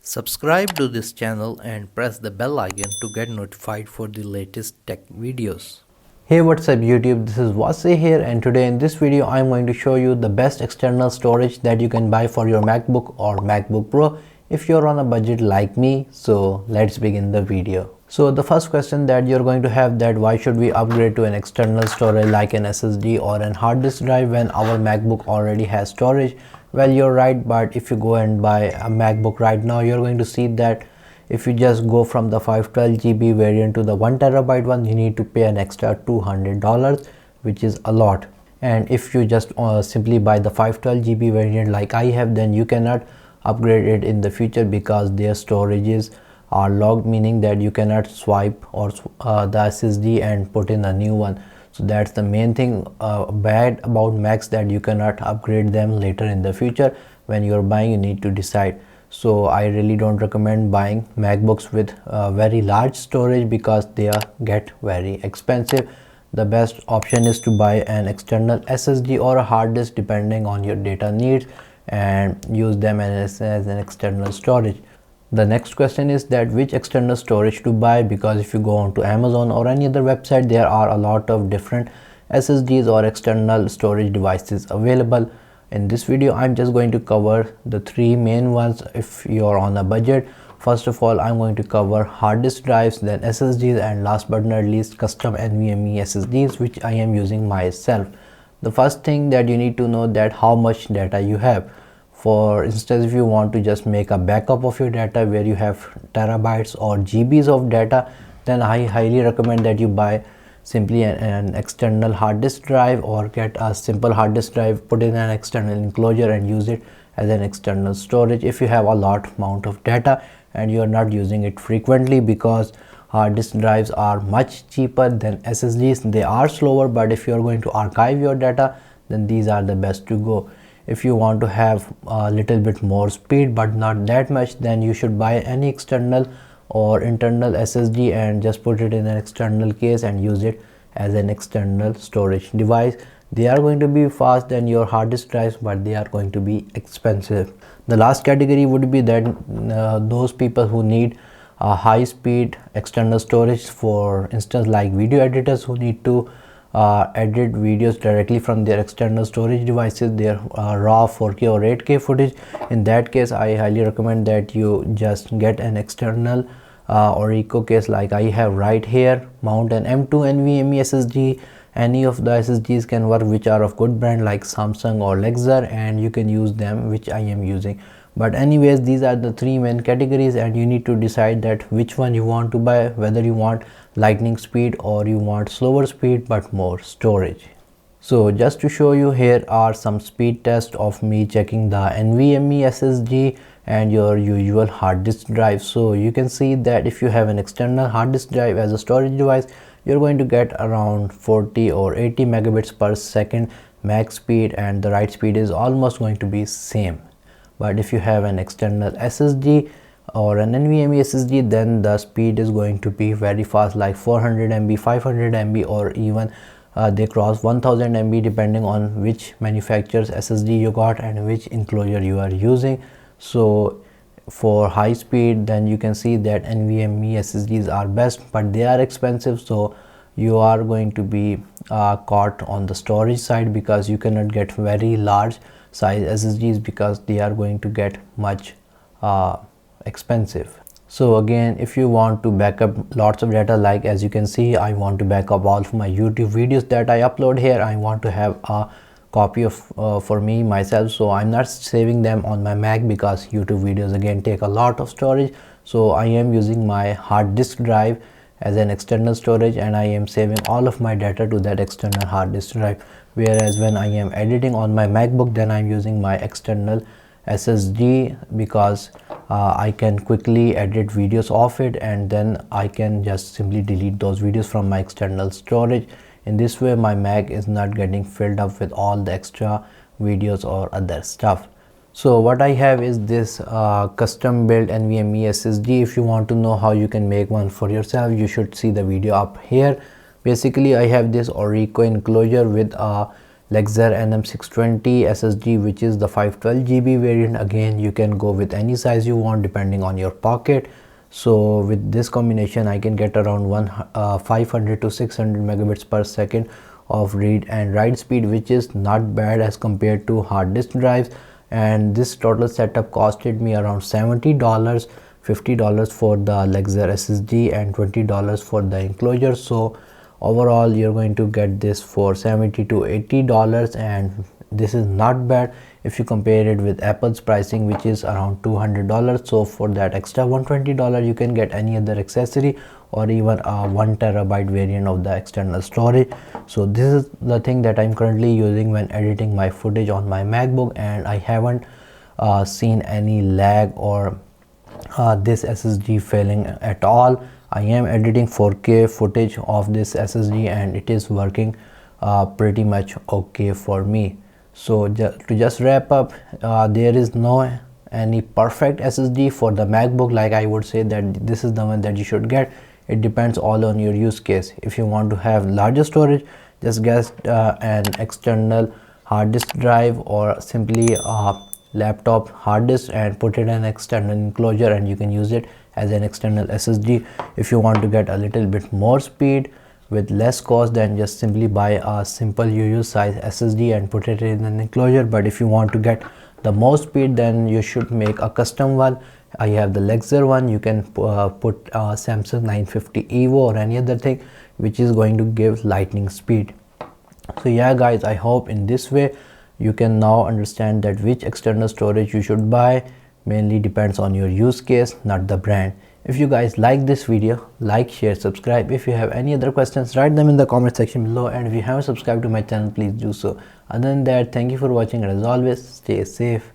Subscribe to this channel and press the bell icon to get notified for the latest tech videos. Hey, what's up YouTube, this is Wasay here, and today in this video I'm going to show you the best external storage that you can buy for your MacBook or MacBook Pro if you're on a budget like me. So let's begin the video. So the first question that you're going to have, that why should we upgrade to an external storage like an SSD or an hard disk drive when our MacBook already has storage? Well, you're right, but if you go and buy a MacBook right now, you're going to see that if you just go from the 512 GB variant to the 1 terabyte one, you need to pay an extra $200, which is a lot. And if you just simply buy the 512 GB variant like I have, then you cannot upgrade it in the future because their storages are locked, meaning that you cannot swipe or the SSD and put in a new one. So that's the main thing bad about Macs, that you cannot upgrade them later in the future. When you're buying, you need to decide. So I really don't recommend buying MacBooks with very large storage because they get very expensive. The best option is to buy an external SSD or a hard disk depending on your data needs, and use them as an external storage. The next question is that which external storage to buy, because if you go on to Amazon or any other website, there are a lot of different SSDs or external storage devices available. In this video I'm just going to cover the three main ones if you're on a budget. First of all, I'm going to cover hard disk drives, then SSDs, and last but not least custom NVMe SSDs which I am using myself. The first thing that you need to know, that how much data you have. For instance, if you want to just make a backup of your data where you have terabytes or GBs of data, then I highly recommend that you buy simply an external hard disk drive, or get a simple hard disk drive, put in an external enclosure and use it as an external storage if you have a lot amount of data and you are not using it frequently, because hard disk drives are much cheaper than SSDs. They are slower, but if you are going to archive your data, then these are the best to go. If you want to have a little bit more speed but not that much, then you should buy any external or internal SSD and just put it in an external case and use it as an external storage device. They are going to be fast than your hard disk drives, but they are going to be expensive. The last category would be that those people who need a high speed external storage, for instance like video editors who need to edit videos directly from their external storage devices, their raw 4K or 8K footage. In that case, I highly recommend that you just get an external or eco case like I have right here, mount an M2 NVMe SSD. Any of the SSDs can work which are of good brand like Samsung or Lexar, and you can use them, which I am using. But anyways, these are the three main categories, and you need to decide that which one you want to buy, whether you want lightning speed or you want slower speed but more storage. So just to show you, here are some speed tests of me checking the NVMe SSD and your usual hard disk drive. So you can see that if you have an external hard disk drive as a storage device, you're going to get around 40 or 80 megabits per second max speed, and the write speed is almost going to be same. But if you have an external SSD or an NVMe SSD, then the speed is going to be very fast, like 400 MB, 500 MB, or even they cross 1000 MB depending on which manufacturer's SSD you got and which enclosure you are using. So for high speed, then you can see that NVMe SSDs are best, but they are expensive, so you are going to be caught on the storage side because you cannot get very large size SSDs because they are going to get much expensive. So again, if you want to back up lots of data, like as you can see, I want to back up all of my YouTube videos that I upload here. I want to have a copy of for me myself, so I'm not saving them on my Mac because YouTube videos again take a lot of storage. So I am using my hard disk drive as an external storage, and I am saving all of my data to that external hard disk drive. Whereas when I am editing on my MacBook, then I'm using my external SSD because I can quickly edit videos off it, and then I can just simply delete those videos from my external storage. In this way, my Mac is not getting filled up with all the extra videos or other stuff. So what I have is this custom built NVMe SSD. If you want to know how you can make one for yourself, you should see the video up here. Basically, I have this Orico enclosure with a Lexer NM620 SSD, which is the 512 GB variant. Again, you can go with any size you want depending on your pocket. So with this combination I can get around 500 to 600 megabits per second of read and write speed, which is not bad as compared to hard disk drives. And this total setup costed me around $70, $50 for the Lexer SSD and $20 for the enclosure. So overall you're going to get this for $70 to $80, and this is not bad if you compare it with Apple's pricing, which is around $200. So for that extra $120 you can get any other accessory or even a 1 terabyte variant of the external storage. So this is the thing that I'm currently using when editing my footage on my MacBook, and I haven't seen any lag or this SSD failing at all. I am editing 4K footage of this SSD and it is working pretty much okay for me. So to just wrap up, there is no any perfect SSD for the MacBook. Like I would say that this is the one that you should get. It depends all on your use case. If you want to have larger storage, just get an external hard disk drive or simply a laptop hard disk and put it in an external enclosure, and you can use it as an external SSD. If you want to get a little bit more speed with less cost, then just simply buy a simple UU size SSD and put it in an enclosure. But if you want to get the most speed, then you should make a custom one. I have the Lexer one. You can put Samsung 950 Evo or any other thing which is going to give lightning speed. So yeah guys, I hope in this way you can now understand that which external storage you should buy mainly depends on your use case, not the brand. If you guys like this video, like, share, subscribe. If you have any other questions, write them in the comment section below, and if you haven't subscribed to my channel, please do so. Other than that, thank you for watching, and as always, stay safe.